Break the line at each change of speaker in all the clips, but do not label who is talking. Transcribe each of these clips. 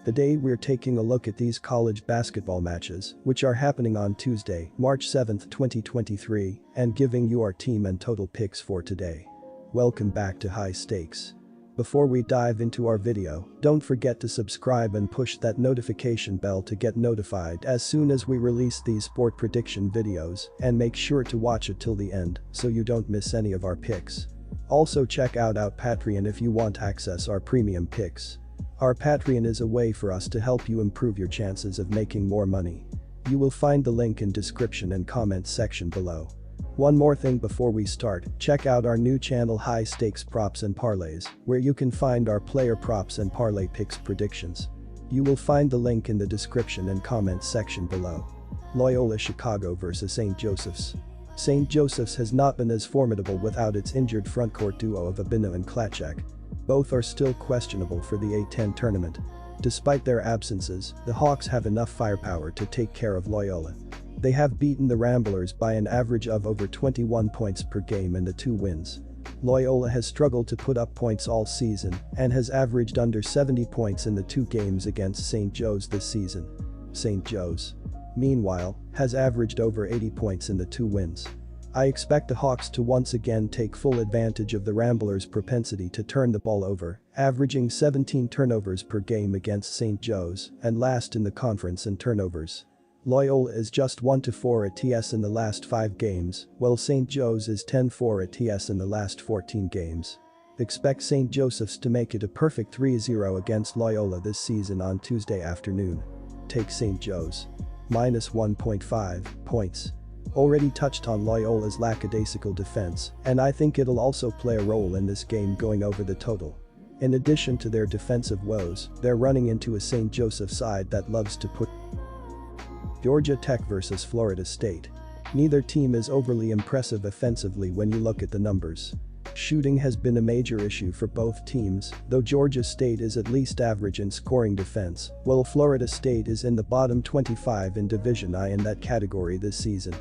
Today we're taking a look at these college basketball matches, which are happening on Tuesday, March 7, 2023, and giving you our team and total picks for today. Welcome back to High Stakes. Before we dive into our video, don't forget to subscribe and push that notification bell to get notified as soon as we release these sport prediction videos, and make sure to watch it till the end so you don't miss any of our picks. Also check out our Patreon if you want access our premium picks. Our Patreon is a way for us to help you improve your chances of making more money. You will find the link in description and comments section below. One more thing before we start, check out our new channel High Stakes Props and Parlays, where you can find our player props and parlay picks predictions. You will find the link in the description and comments section below. Loyola Chicago vs St. Joseph's. St. Joseph's has not been as formidable without its injured frontcourt duo of Abino and Klacek. Both are still questionable for the A10 tournament. Despite their absences, the Hawks have enough firepower to take care of Loyola. They have beaten the Ramblers by an average of over 21 points per game in the 2 wins. Loyola has struggled to put up points all season and has averaged under 70 points in the 2 games against St. Joe's this season. St. Joe's, meanwhile, has averaged over 80 points in the 2 wins. I expect the Hawks to once again take full advantage of the Ramblers' propensity to turn the ball over, averaging 17 turnovers per game against St. Joe's and last in the conference in turnovers. Loyola is just 1-4 at TS in the last 5 games, while St. Joe's is 10-4 at TS in the last 14 games. Expect St. Joseph's to make it a perfect 3-0 against Loyola this season on Tuesday afternoon. Take St. Joe's. Minus 1.5 points. Already touched on Loyola's lackadaisical defense, and I think it'll also play a role in this game going over the total. In addition to their defensive woes, they're running into a St. Joseph side that loves to put. Georgia Tech vs Florida State. Neither team is overly impressive offensively when you look at the numbers. Shooting has been a major issue for both teams, though Georgia State is at least average in scoring defense, while Florida State is in the bottom 25 in Division I in that category this season.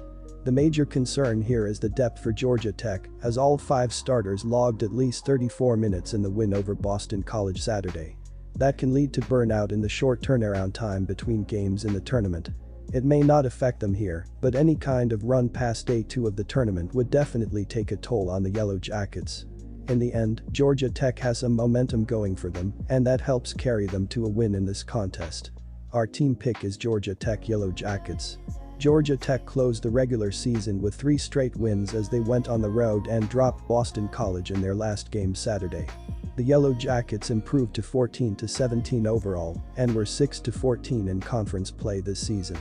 The major concern here is the depth for Georgia Tech, as all 5 starters logged at least 34 minutes in the win over Boston College Saturday. That can lead to burnout in the short turnaround time between games in the tournament. It may not affect them here, but any kind of run past day 2 of the tournament would definitely take a toll on the Yellow Jackets. In the end, Georgia Tech has some momentum going for them, and that helps carry them to a win in this contest. Our team pick is Georgia Tech Yellow Jackets. Georgia Tech closed the regular season with 3 straight wins as they went on the road and dropped Boston College in their last game Saturday. The Yellow Jackets improved to 14-17 overall and were 6-14 in conference play this season.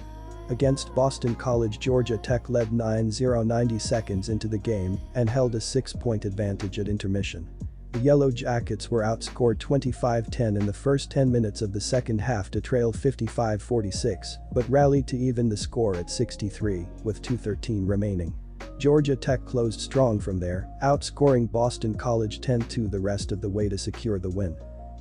Against Boston College, Georgia Tech led 9-0 90 seconds into the game and held a 6-point advantage at intermission. The Yellow Jackets were outscored 25-10 in the first 10 minutes of the second half to trail 55-46, but rallied to even the score at 63, with 2:13 remaining. Georgia Tech closed strong from there, outscoring Boston College 10-2 the rest of the way to secure the win.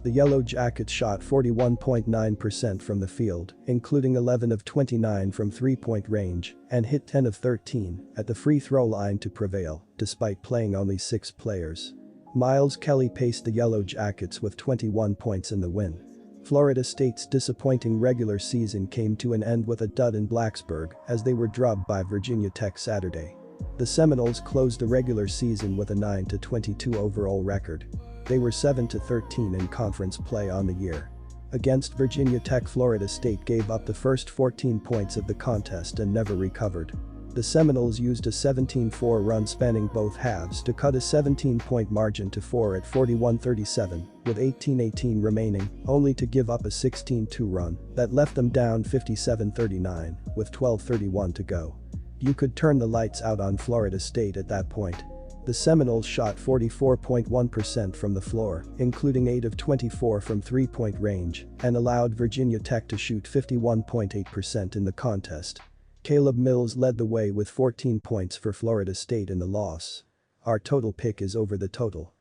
The Yellow Jackets shot 41.9% from the field, including 11 of 29 from 3-point range, and hit 10 of 13 at the free throw line to prevail, despite playing only 6 players. Miles Kelly paced the Yellow Jackets with 21 points in the win. Florida State's disappointing regular season came to an end with a dud in Blacksburg as they were drubbed by Virginia Tech Saturday. The Seminoles closed the regular season with a 9-22 overall record. They were 7-13 in conference play on the year. Against Virginia Tech, Florida State gave up the first 14 points of the contest and never recovered. The Seminoles used a 17-4 run spanning both halves to cut a 17-point margin to 4 at 41-37, with 18-18 remaining, only to give up a 16-2 run that left them down 57-39, with 12:31 to go. You could turn the lights out on Florida State at that point. The Seminoles shot 44.1% from the floor, including 8 of 24 from 3-point range, and allowed Virginia Tech to shoot 51.8% in the contest. Caleb Mills led the way with 14 points for Florida State in the loss. Our total pick is over the total.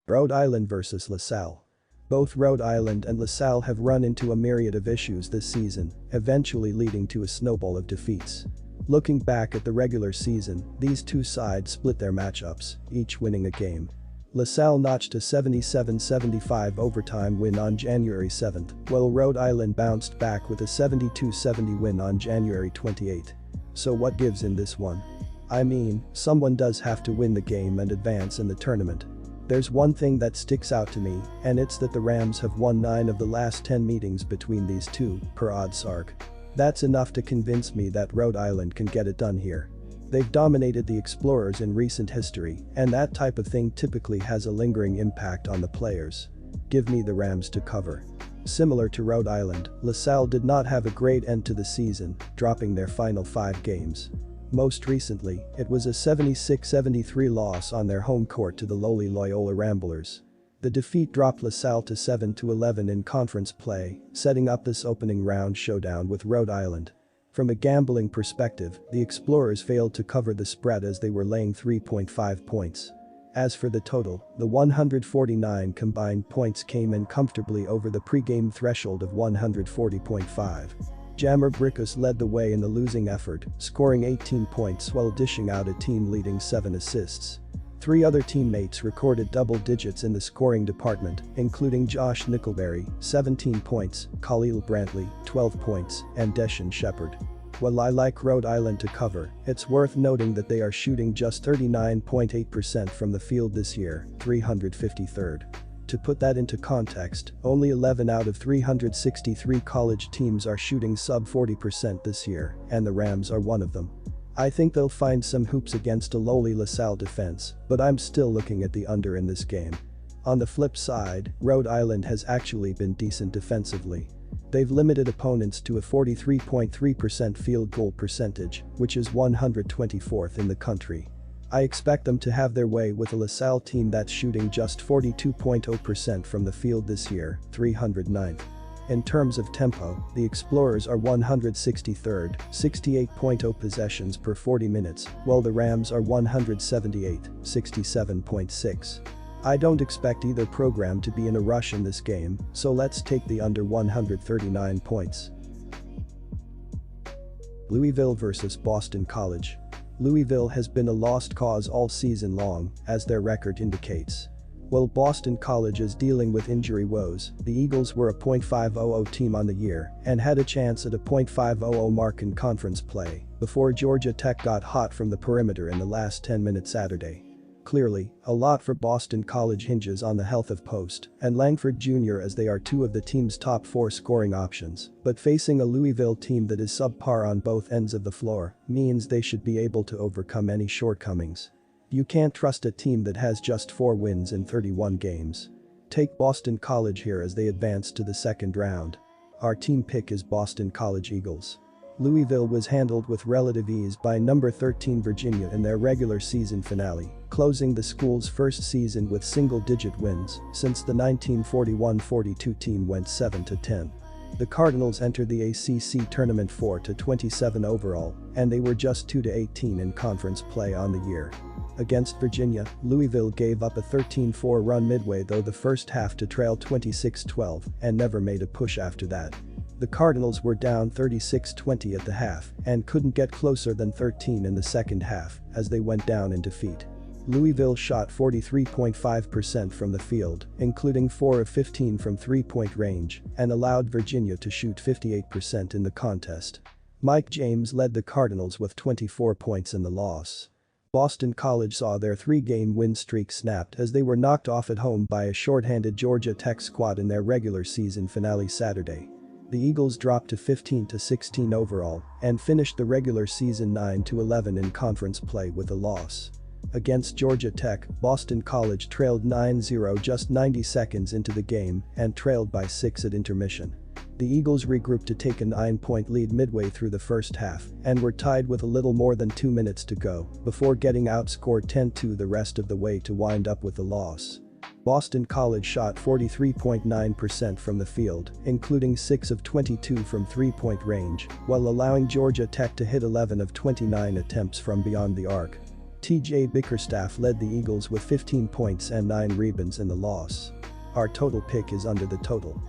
Rhode Island vs LaSalle. Both Rhode Island and LaSalle have run into a myriad of issues this season, eventually leading to a snowball of defeats. Looking back at the regular season, these two sides split their matchups, each winning a game. LaSalle notched a 77-75 overtime win on January 7th, while Rhode Island bounced back with a 72-70 win on January 28. So what gives in this one? I mean, someone does have to win the game and advance in the tournament. There's one thing that sticks out to me, and it's that the Rams have won 9 of the last 10 meetings between these two, per OddsShark. That's enough to convince me that Rhode Island can get it done here. They've dominated the Explorers in recent history, and that type of thing typically has a lingering impact on the players. Give me the Rams to cover. Similar to Rhode Island, LaSalle did not have a great end to the season, dropping their final 5 games. Most recently, it was a 76-73 loss on their home court to the lowly Loyola Ramblers. The defeat dropped LaSalle to 7-11 in conference play, setting up this opening round showdown with Rhode Island. From a gambling perspective, the Explorers failed to cover the spread as they were laying 3.5 points. As for the total, the 149 combined points came in comfortably over the pre-game threshold of 140.5. Jammer Brickus led the way in the losing effort, scoring 18 points while dishing out a team-leading 7 assists. 3 other teammates recorded double digits in the scoring department, including Josh Nickelberry, 17 points, Khalil Brantley, 12 points, and Deshaun Shepard. While I like Rhode Island to cover, it's worth noting that they are shooting just 39.8% from the field this year, 353rd. To put that into context, only 11 out of 363 college teams are shooting sub 40% this year, and the Rams are one of them. I think they'll find some hoops against a lowly LaSalle defense, but I'm still looking at the under in this game. On the flip side, Rhode Island has actually been decent defensively. They've limited opponents to a 43.3% field goal percentage, which is 124th in the country. I expect them to have their way with a LaSalle team that's shooting just 42.0% from the field this year, 309th. In terms of tempo, the Explorers are 163rd, 68.0 possessions per 40 minutes, while the Rams are 178, 67.6. I don't expect either program to be in a rush in this game, so let's take the under 139 points. Louisville vs Boston College. Louisville has been a lost cause all season long, as their record indicates. While Boston College is dealing with injury woes, the Eagles were a .500 team on the year and had a chance at a .500 mark in conference play before Georgia Tech got hot from the perimeter in the last 10 minutes Saturday. Clearly, a lot for Boston College hinges on the health of Post and Langford Jr. as they are 2 of the team's top 4 scoring options, but facing a Louisville team that is subpar on both ends of the floor means they should be able to overcome any shortcomings. You can't trust a team that has just 4 wins in 31 games. Take Boston College here as they advance to the second round. Our team pick is Boston College Eagles. Louisville was handled with relative ease by number 13 Virginia in their regular season finale, closing the school's first season with single-digit wins since the 1941-42 team went 7-10. The Cardinals entered the ACC tournament 4-27 overall, and they were just 2-18 in conference play on the year. Against Virginia, Louisville gave up a 13-4 run midway through the first half to trail 26-12 and never made a push after that. The Cardinals were down 36-20 at the half and couldn't get closer than 13 in the second half as they went down in defeat. Louisville shot 43.5% from the field, including 4 of 15 from three-point range, and allowed Virginia to shoot 58% in the contest. Mike James led the Cardinals with 24 points in the loss. Boston College saw their 3-game win streak snapped as they were knocked off at home by a shorthanded Georgia Tech squad in their regular season finale Saturday. The Eagles dropped to 15-16 overall and finished the regular season 9-11 in conference play with a loss. Against Georgia Tech, Boston College trailed 9-0 just 90 seconds into the game and trailed by 6 at intermission. The Eagles regrouped to take a 9-point lead midway through the first half and were tied with a little more than 2 minutes to go before getting outscored 10-2 the rest of the way to wind up with the loss. Boston College shot 43.9% from the field, including 6 of 22 from three-point range, while allowing Georgia Tech to hit 11 of 29 attempts from beyond the arc. TJ Bickerstaff led the Eagles with 15 points and 9 rebounds in the loss. Our total pick is under the total.